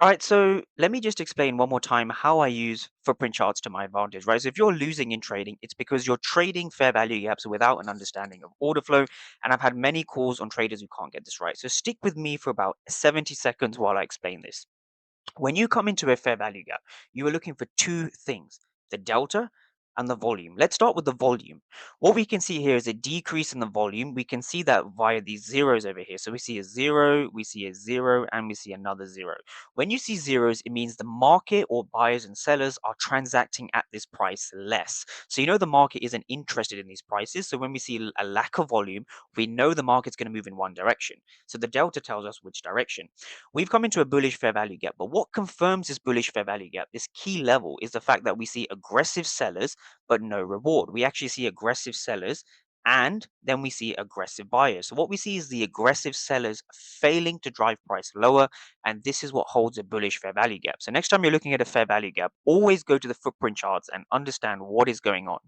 All right, so let me just explain one more time how I use footprint charts to my advantage, right? So if you're losing in trading, it's because you're trading fair value gaps without an understanding of order flow. And I've had many calls on traders who can't get this right. So stick with me for about 70 seconds while I explain this. When you come into a fair value gap, you are looking for two things: the delta and the volume. Let's start with the volume. What we can see here is a decrease in the volume. We can see that via these zeros over here. So we see a zero, we see a zero, and we see another zero. When you see zeros, it means the market or buyers and sellers are transacting at this price less. So you know the market isn't interested in these prices. So when we see a lack of volume, we know the market's going to move in one direction. So the delta tells us which direction. We've come into a bullish fair value gap, but what confirms this bullish fair value gap, this key level, is the fact that we see aggressive sellers, but no reward. We actually see aggressive sellers and then we see aggressive buyers. So what we see is the aggressive sellers failing to drive price lower, and this is what holds a bullish fair value gap. So next time you're looking at a fair value gap, always go to the footprint charts and understand what is going on.